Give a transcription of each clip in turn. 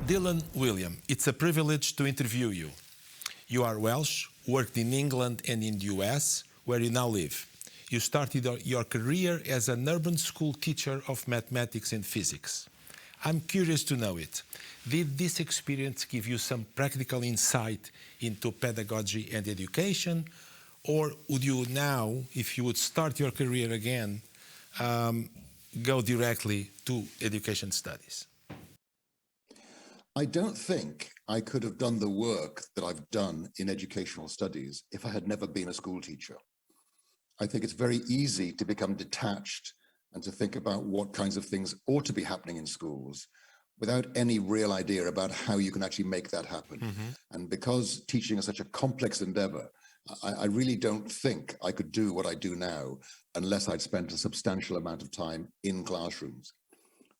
Dylan Wiliam, it's a privilege to interview you. You are Welsh, worked in England and in the US, where you now live. You started your career as an urban school teacher of mathematics and physics. I'm curious to know it. Did this experience give you some practical insight into pedagogy and education? Or would you now, if you would start your career again, go directly to education studies? I don't think I could have done the work that I've done in educational studies if I had never been a school teacher. I think it's very easy to become detached and to think about what kinds of things ought to be happening in schools without any real idea about how you can actually make that happen. And because teaching is such a complex endeavor, I really don't think I could do what I do now unless I'd spent a substantial amount of time in classrooms.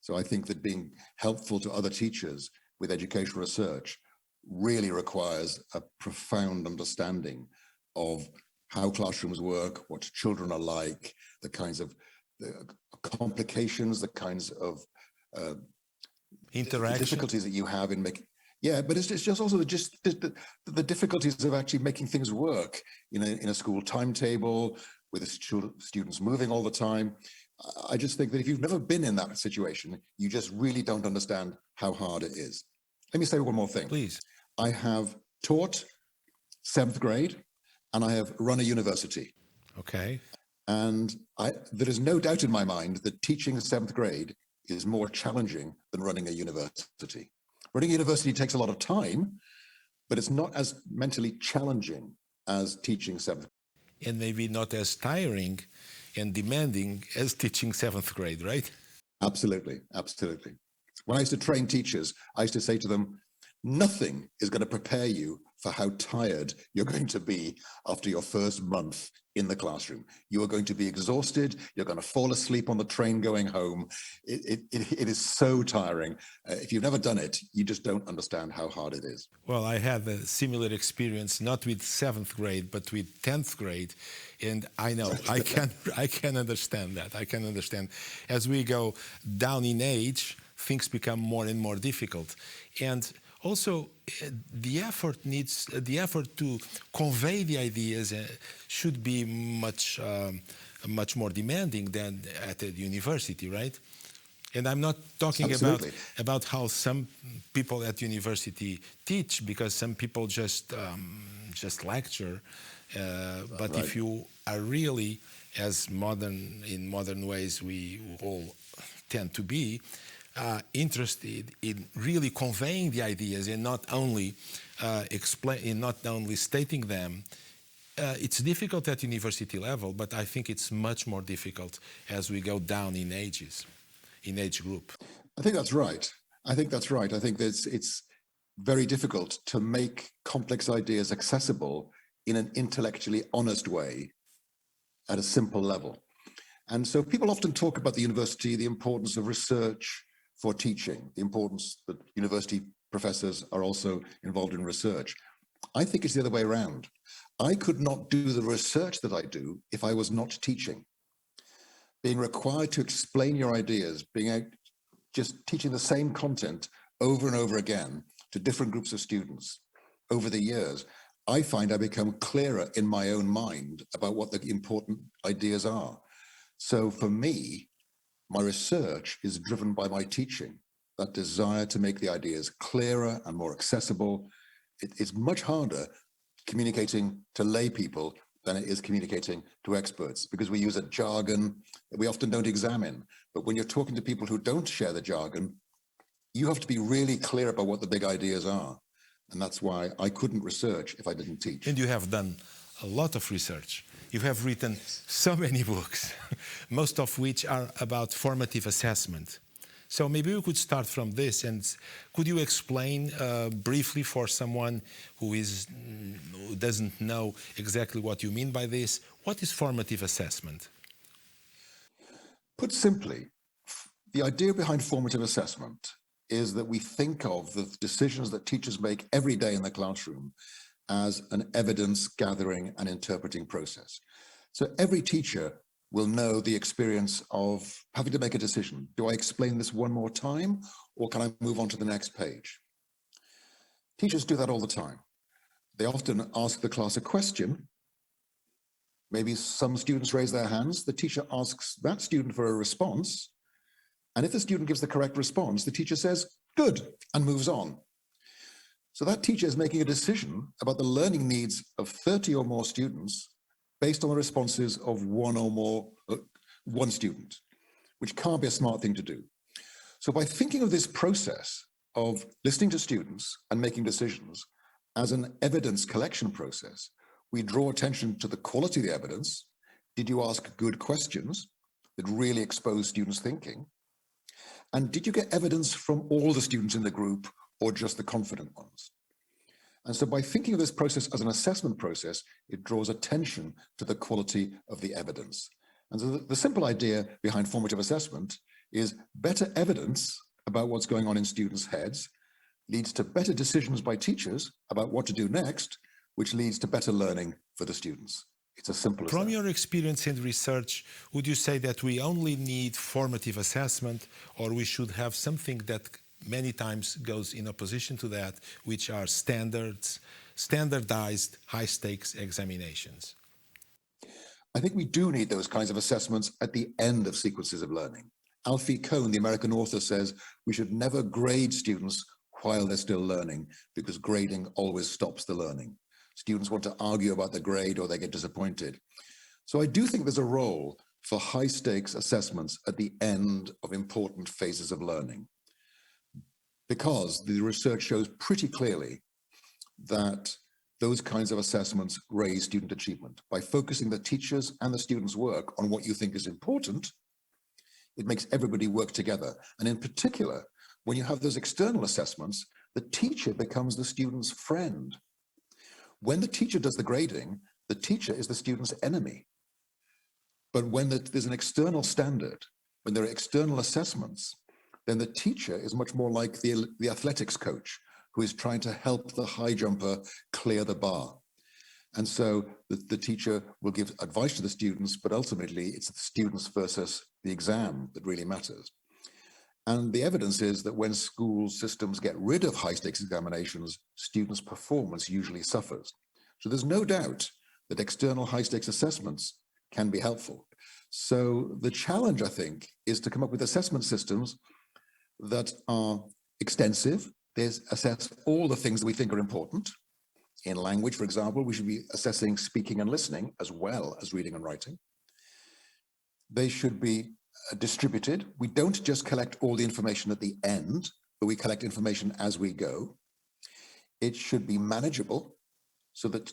So I think that being helpful to other teachers with educational research really requires a profound understanding of how classrooms work, what children are like, the kinds of complications, the kinds of interaction, difficulties that you have in making. Yeah, but it's just also the difficulties of actually making things work in a school timetable with the students moving all the time. I just think that if you've never been in that situation, you just really don't understand how hard it is. Let me say one more thing. Please. I have taught 7th grade and I have run a university. Okay. And there is no doubt in my mind that teaching 7th grade is more challenging than running a university. Running a university takes a lot of time, but it's not as mentally challenging as teaching 7th. And maybe not as tiring and demanding as teaching 7th grade, right? Absolutely, absolutely. When I used to train teachers, I used to say to them, nothing is going to prepare you for how tired you're going to be after your first month in the classroom. You are going to be exhausted. You're going to fall asleep on the train going home. It is so tiring. If you've never done it, you just don't understand how hard it is. Well, I had a similar experience, not with 7th grade, but with 10th grade. And I know, I can understand that. I can understand. As we go down in age, things become more and more difficult. And also, the effort to convey the ideas should be much more demanding than at the university, right? And I'm not talking about how some people at university teach, because some people just lecture. But if you are really, as in modern ways we all tend to be, interested in really conveying the ideas and not only stating them. It's difficult at university level, but I think it's much more difficult as we go down in age group. I think that's right. I think that it's very difficult to make complex ideas accessible in an intellectually honest way at a simple level. And so people often talk about the university, the importance of research for teaching, the importance that university professors are also involved in research. I think it's the other way around. I could not do the research that I do if I was not teaching. Being required to explain your ideas, just teaching the same content over and over again to different groups of students over the years, I find I become clearer in my own mind about what the important ideas are. So for me, my research is driven by my teaching, that desire to make the ideas clearer and more accessible. It's much harder communicating to lay people than it is communicating to experts, because we use a jargon that we often don't examine. But when you're talking to people who don't share the jargon, you have to be really clear about what the big ideas are. And that's why I couldn't research if I didn't teach. And you have done a lot of research. You have written so many books, most of which are about formative assessment. So maybe we could start from this, and could you explain briefly for someone who doesn't know exactly what you mean by this, what is formative assessment? Put simply, the idea behind formative assessment is that we think of the decisions that teachers make every day in the classroom as an evidence gathering and interpreting process. So every teacher will know the experience of having to make a decision. Do I explain this one more time, or can I move on to the next page? Teachers do that all the time. They often ask the class a question. Maybe some students raise their hands. The teacher asks that student for a response. And if the student gives the correct response, the teacher says, good, and moves on. So that teacher is making a decision about the learning needs of 30 or more students based on the responses of one student, which can't be a smart thing to do. So by thinking of this process of listening to students and making decisions as an evidence collection process, we draw attention to the quality of the evidence. Did you ask good questions that really expose students' thinking? And did you get evidence from all the students in the group or just the confident ones? And so by thinking of this process as an assessment process, it draws attention to the quality of the evidence. And so the simple idea behind formative assessment is better evidence about what's going on in students' heads leads to better decisions by teachers about what to do next, which leads to better learning for the students. It's as simple as that. From your experience in research, would you say that we only need formative assessment, or we should have something that many times goes in opposition to that, which are standardized high-stakes examinations? I think we do need those kinds of assessments at the end of sequences of learning. Alfie Kohn, the American author, says we should never grade students while they're still learning, because grading always stops the learning. Students want to argue about the grade or they get disappointed. So I do think there's a role for high-stakes assessments at the end of important phases of learning, because the research shows pretty clearly that those kinds of assessments raise student achievement. By focusing the teachers and the students' work on what you think is important, it makes everybody work together. And in particular, when you have those external assessments, the teacher becomes the student's friend. When the teacher does the grading, the teacher is the student's enemy. But when there's an external standard, when there are external assessments, then the teacher is much more like the athletics coach who is trying to help the high jumper clear the bar. And so the teacher will give advice to the students, but ultimately it's the students versus the exam that really matters. And the evidence is that when school systems get rid of high-stakes examinations, students' performance usually suffers. So there's no doubt that external high-stakes assessments can be helpful. So the challenge, I think, is to come up with assessment systems that are extensive. They assess all the things that we think are important. In language, for example, we should be assessing speaking and listening as well as reading and writing. They should be distributed. We don't just collect all the information at the end, but we collect information as we go. It should be manageable so that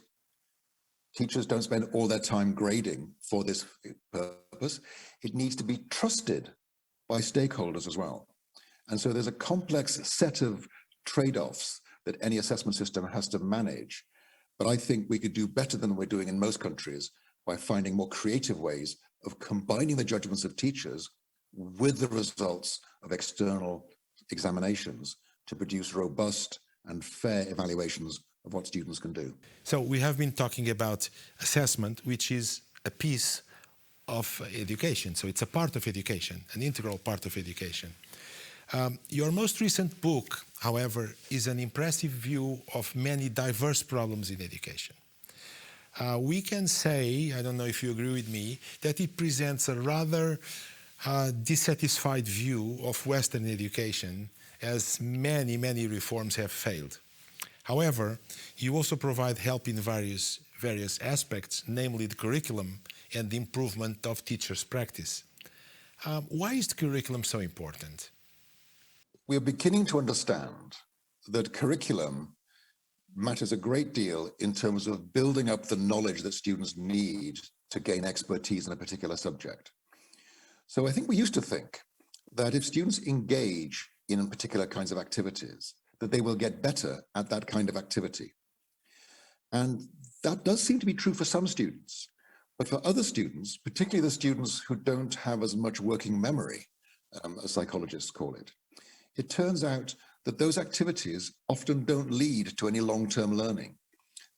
teachers don't spend all their time grading for this purpose. It needs to be trusted by stakeholders as well. And so there's a complex set of trade-offs that any assessment system has to manage. But I think we could do better than we're doing in most countries by finding more creative ways of combining the judgments of teachers with the results of external examinations to produce robust and fair evaluations of what students can do. So we have been talking about assessment, which is a piece of education. So it's a part of education, an integral part of education. Your most recent book, however, is an impressive view of many diverse problems in education. We can say, I don't know if you agree with me, that it presents a rather dissatisfied view of Western education, as many, many reforms have failed. However, you also provide help in various aspects, namely the curriculum and the improvement of teachers' practice. Why is the curriculum so important? We are beginning to understand that curriculum matters a great deal in terms of building up the knowledge that students need to gain expertise in a particular subject. So I think we used to think that if students engage in particular kinds of activities, that they will get better at that kind of activity. And that does seem to be true for some students. But for other students, particularly the students who don't have as much working memory, as psychologists call it, it turns out that those activities often don't lead to any long-term learning.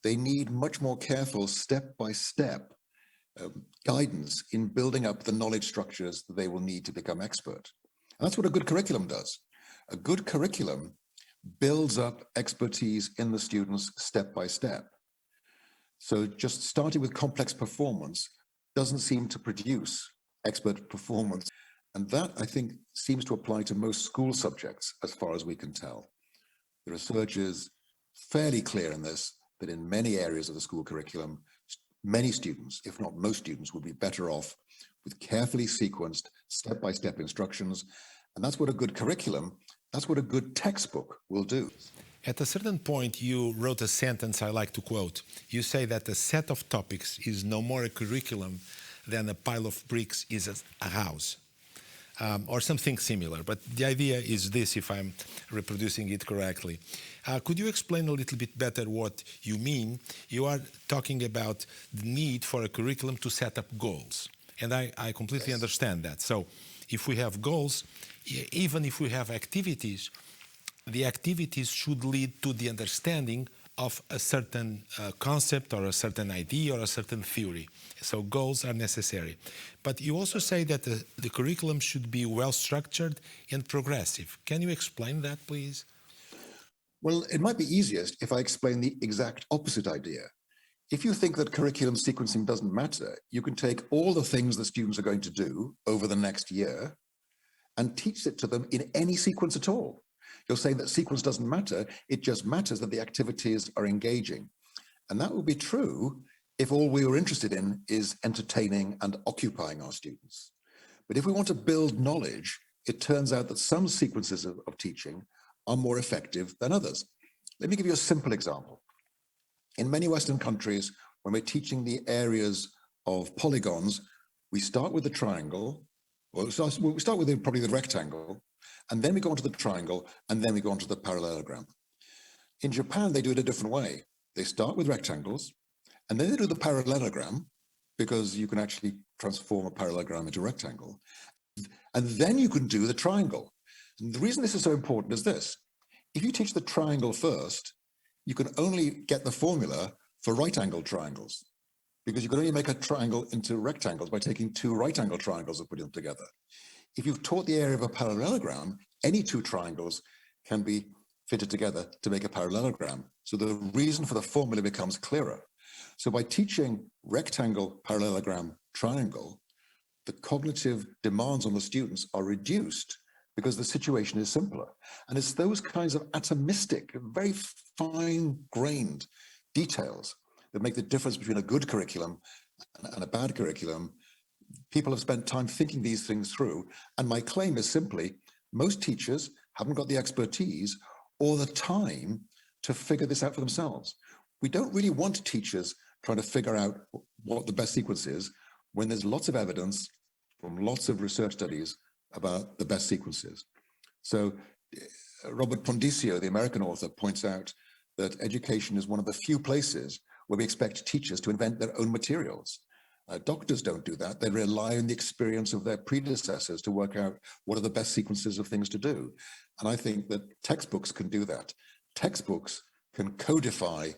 They need much more careful step-by-step guidance in building up the knowledge structures that they will need to become expert. And that's what a good curriculum does. A good curriculum builds up expertise in the students step by step. So just starting with complex performance doesn't seem to produce expert performance. And that, I think, seems to apply to most school subjects, as far as we can tell. The research is fairly clear in this, that in many areas of the school curriculum, many students, if not most students, would be better off with carefully sequenced step-by-step instructions. And that's what a good curriculum, that's what a good textbook will do. At a certain point, you wrote a sentence I like to quote. You say that a set of topics is no more a curriculum than a pile of bricks is a house. Or something similar, but the idea is this, if I'm reproducing it correctly. Could you explain a little bit better what you mean? You are talking about the need for a curriculum to set up goals, and I completely understand that. So if we have goals, even if we have activities, the activities should lead to the understanding of a certain concept or a certain idea or a certain theory. So goals are necessary. But you also say that the curriculum should be well-structured and progressive. Can you explain that, please? Well, it might be easiest if I explain the exact opposite idea. If you think that curriculum sequencing doesn't matter, you can take all the things the students are going to do over the next year and teach it to them in any sequence at all. You're saying that sequence doesn't matter, it just matters that the activities are engaging. And that would be true if all we were interested in is entertaining and occupying our students. But if we want to build knowledge, it turns out that some sequences of teaching are more effective than others. Let me give you a simple example. In many Western countries, when we're teaching the areas of polygons, we start with the triangle, or we start with probably the rectangle, and then we go on to the triangle, and then we go on to the parallelogram. In Japan, they do it a different way. They start with rectangles, and then they do the parallelogram, because you can actually transform a parallelogram into a rectangle. And then you can do the triangle. And the reason this is so important is this. If you teach the triangle first, you can only get the formula for right-angled triangles, because you can only make a triangle into rectangles by taking two right-angled triangles and putting them together. If you've taught the area of a parallelogram, any two triangles can be fitted together to make a parallelogram. So the reason for the formula becomes clearer. So by teaching rectangle, parallelogram, triangle, the cognitive demands on the students are reduced because the situation is simpler. And it's those kinds of atomistic, very fine-grained details that make the difference between a good curriculum and a bad curriculum. People have spent time thinking these things through. And my claim is simply, most teachers haven't got the expertise or the time to figure this out for themselves. We don't really want teachers trying to figure out what the best sequence is when there's lots of evidence from lots of research studies about the best sequences. So Robert Pondisio, the American author, points out that education is one of the few places where we expect teachers to invent their own materials. Doctors don't do that. They rely on the experience of their predecessors to work out what are the best sequences of things to do. And I think that textbooks can do that. Textbooks can codify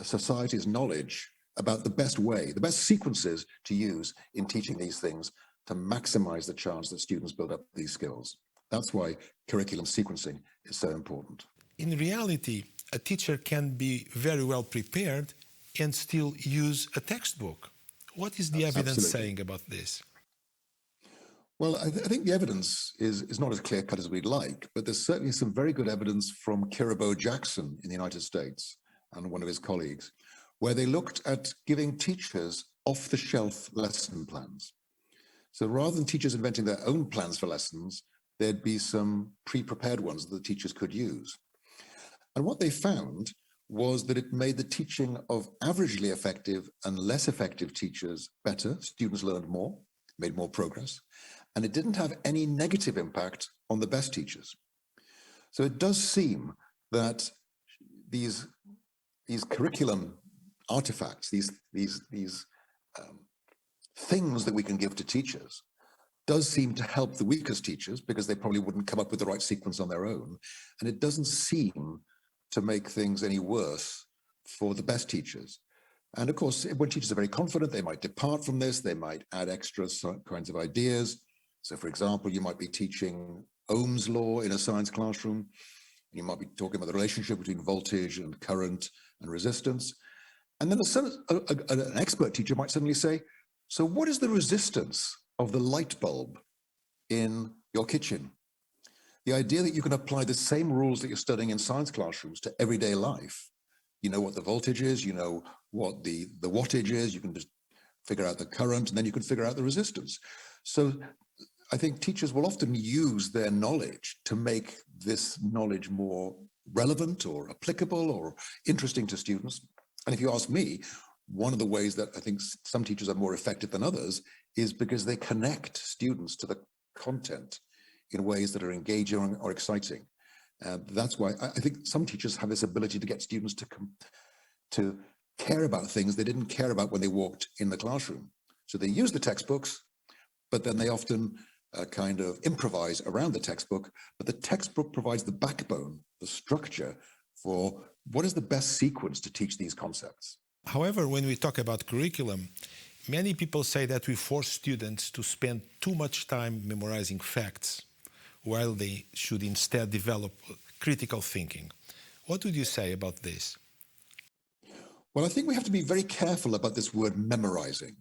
society's knowledge about the best way, the best sequences to use in teaching these things to maximize the chance that students build up these skills. That's why curriculum sequencing is so important. In reality, a teacher can be very well prepared and still use a textbook. What is the evidence Absolutely. saying about this? Well, I think the evidence is not as clear-cut as we'd like, but there's certainly some very good evidence from Kirabo Jackson in the United States and one of his colleagues, where they looked at giving teachers off-the-shelf lesson plans. So rather than teachers inventing their own plans for lessons, there'd be some pre-prepared ones that the teachers could use. And what they found was that it made the teaching of averagely effective and less effective teachers better. Students learned more, made more progress, and it didn't have any negative impact on the best teachers. So it does seem that these curriculum artifacts, these things that we can give to teachers, does seem to help the weakest teachers because they probably wouldn't come up with the right sequence on their own. And it doesn't seem to make things any worse for the best teachers. And of course, when teachers are very confident, they might depart from this, they might add extra kinds of ideas. So for example, you might be teaching Ohm's law in a science classroom, You might be talking about the relationship between voltage and current and resistance. And then an expert teacher might suddenly say, so what is the resistance of the light bulb in your kitchen? The idea that you can apply the same rules that you're studying in science classrooms to everyday life. You know what the voltage is, you know what the wattage is, you can just figure out the current, and then you can figure out the resistance. So I think teachers will often use their knowledge to make this knowledge more relevant or applicable or interesting to students. And if you ask me, one of the ways that I think some teachers are more effective than others is because they connect students to the content in ways that are engaging or exciting. That's why I think some teachers have this ability to get students to care about things they didn't care about when they walked in the classroom. So they use the textbooks, but then they often kind of improvise around the textbook, but the textbook provides the backbone, the structure for what is the best sequence to teach these concepts. However, when we talk about curriculum, many people say that we force students to spend too much time memorizing facts, while they should instead develop critical thinking. What would you say about this? Well, I think we have to be very careful about this word memorizing,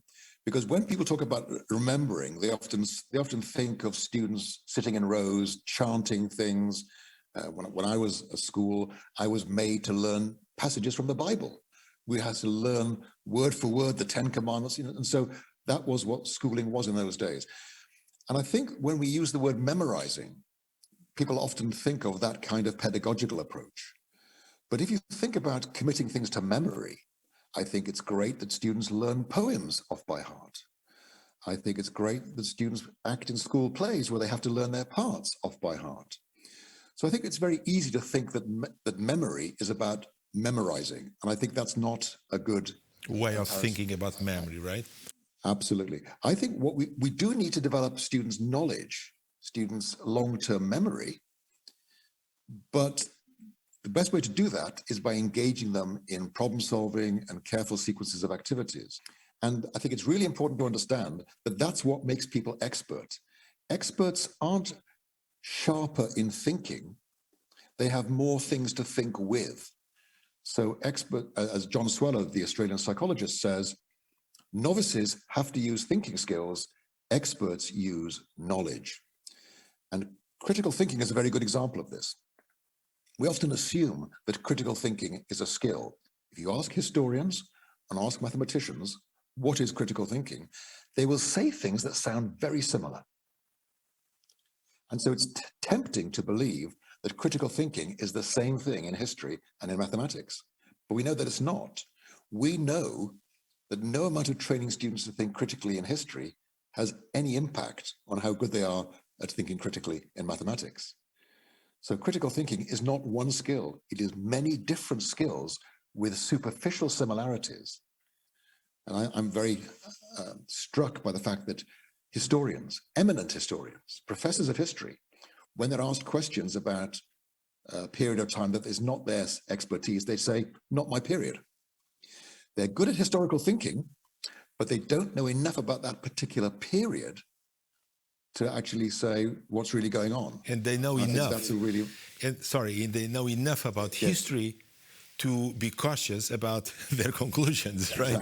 because when people talk about remembering, they often think of students sitting in rows, chanting things. When I was at school, I was made to learn passages from the Bible. We had to learn word for word the 10 Commandments, and so that was what schooling was in those days. And I think when we use the word memorizing, people often think of that kind of pedagogical approach. But if you think about committing things to memory, I think it's great that students learn poems off by heart. I think it's great that students act in school plays where they have to learn their parts off by heart. So I think it's very easy to think that memory is about memorizing. And I think that's not a good way of thinking about memory, right? Absolutely. I think what we do need to develop students' knowledge, students' long-term memory, but the best way to do that is by engaging them in problem solving and careful sequences of activities. And I think it's really important to understand that that's what makes people expert. Experts aren't sharper in thinking. They have more things to think with. So as John Sweller, the Australian psychologist, says, novices have to use thinking skills, experts use knowledge. And critical thinking is a very good example of this. We often assume that critical thinking is a skill. If you ask historians and ask mathematicians, what is critical thinking? They will say things that sound very similar. And so it's tempting to believe that critical thinking is the same thing in history and in mathematics. But we know that it's not. We know that no amount of training students to think critically in history has any impact on how good they are at thinking critically in mathematics. So critical thinking is not one skill. It is many different skills with superficial similarities. And I'm very struck by the fact that historians, eminent historians, professors of history, when they're asked questions about a period of time that is not their expertise, they say, not my period. They're good at historical thinking, but they don't know enough about that particular period to actually say what's really going on. And they know enough. That's a really... And they know enough about history to be cautious about their conclusions, right?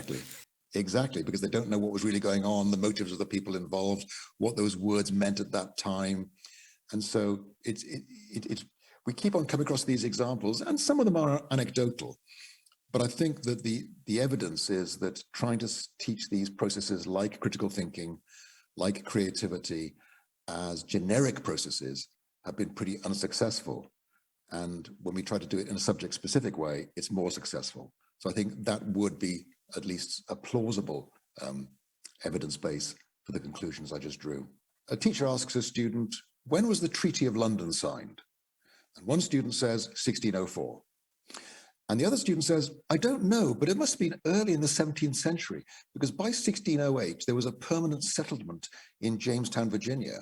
Exactly, because they don't know what was really going on, the motives of the people involved, what those words meant at that time. And so we keep on coming across these examples, and some of them are anecdotal. But I think that the evidence is that trying to teach these processes like critical thinking, like creativity, as generic processes have been pretty unsuccessful. And when we try to do it in a subject-specific way, it's more successful. So I think that would be at least a plausible evidence base for the conclusions I just drew. A teacher asks a student, when was the Treaty of London signed? And one student says 1604. And the other student says, I don't know, but it must have been early in the 17th century, because by 1608, there was a permanent settlement in Jamestown, Virginia.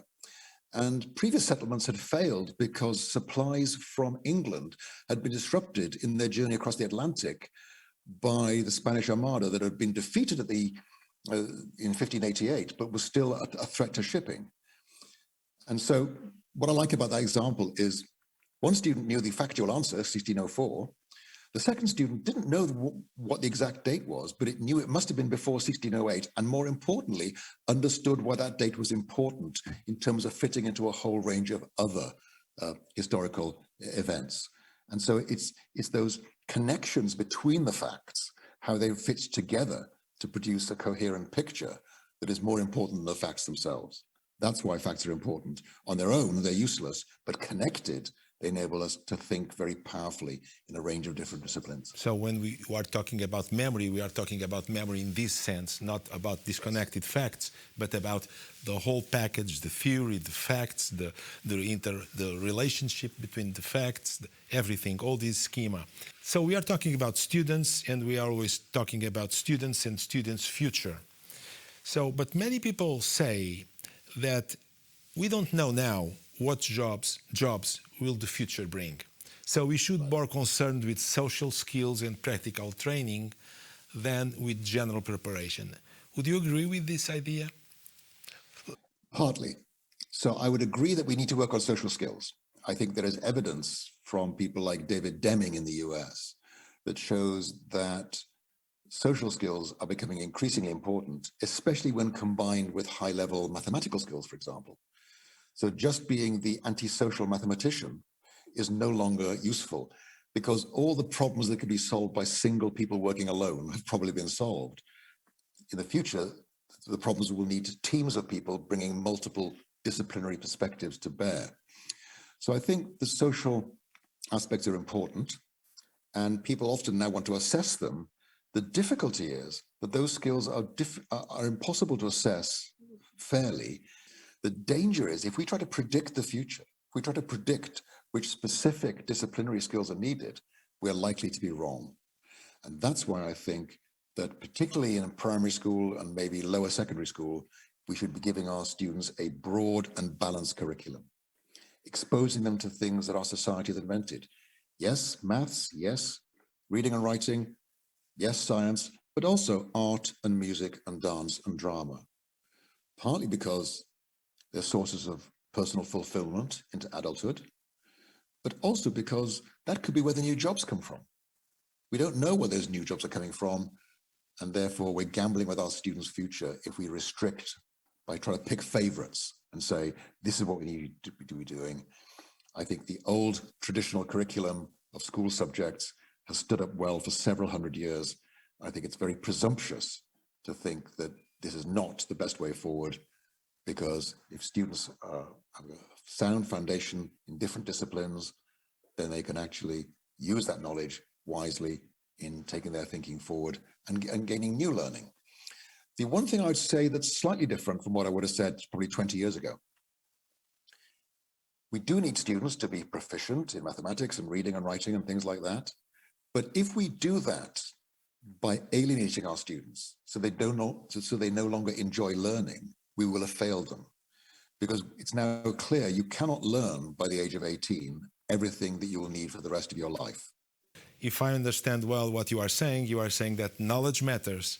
And previous settlements had failed because supplies from England had been disrupted in their journey across the Atlantic by the Spanish Armada that had been defeated in 1588, but was still a threat to shipping. And so what I like about that example is One student knew the factual answer, 1604. The second student didn't know what the exact date was, but it knew it must have been before 1608, and more importantly, understood why that date was important in terms of fitting into a whole range of other historical events. And so it's those connections between the facts, how they fit together to produce a coherent picture, that is more important than the facts themselves. That's why facts are important. On their own, they're useless, but connected, they enable us to think very powerfully in a range of different disciplines. So when we are talking about memory, we are talking about memory in this sense, not about disconnected facts, but about the whole package, the theory, the facts, the relationship between the facts, everything, all this schema. So we are talking about students, and we are always talking about students and students' future. So, but many people say that we don't know now what jobs will the future bring. So we should be more concerned with social skills and practical training than with general preparation. Would you agree with this idea? Partly. So I would agree that we need to work on social skills. I think there is evidence from people like David Deming in the US that shows that social skills are becoming increasingly important, especially when combined with high-level mathematical skills, for example. So just being the antisocial mathematician is no longer useful, because all the problems that could be solved by single people working alone have probably been solved. In the future, the problems will need teams of people bringing multiple disciplinary perspectives to bear. So I think the social aspects are important, and people often now want to assess them. The difficulty is that those skills are impossible to assess fairly. The danger is if we try to predict the future, if we try to predict which specific disciplinary skills are needed, we're likely to be wrong. And that's why I think that particularly in primary school and maybe lower secondary school, we should be giving our students a broad and balanced curriculum, exposing them to things that our society has invented. Yes, maths, yes, reading and writing, yes, science, but also art and music and dance and drama, partly because they're sources of personal fulfillment into adulthood, but also because that could be where the new jobs come from. We don't know where those new jobs are coming from, and therefore we're gambling with our students' future if we restrict by trying to pick favorites and say, this is what we need to be doing. I think the old traditional curriculum of school subjects has stood up well for several hundred years. I think it's very presumptuous to think that this is not the best way forward, because if students have a sound foundation in different disciplines, then they can actually use that knowledge wisely in taking their thinking forward and gaining new learning. The one thing I would say that's slightly different from what I would have said probably 20 years ago, we do need students to be proficient in mathematics and reading and writing and things like that. But if we do that by alienating our students so they no longer enjoy learning, we will have failed them. Because it's now clear you cannot learn by the age of 18 everything that you will need for the rest of your life. If I understand well what you are saying that knowledge matters,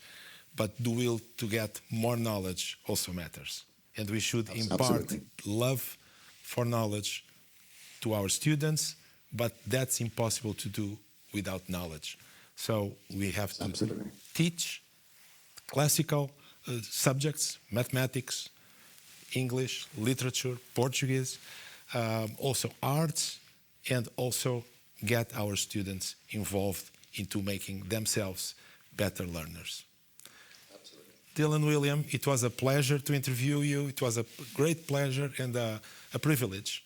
but the will to get more knowledge also matters. And we should impart love for knowledge to our students, but that's impossible to do without knowledge. So we have to teach classical subjects, mathematics, English, literature, Portuguese, also arts, and also get our students involved into making themselves better learners. Absolutely. Dylan, Wiliam, it was a pleasure to interview you. It was a great pleasure and a privilege.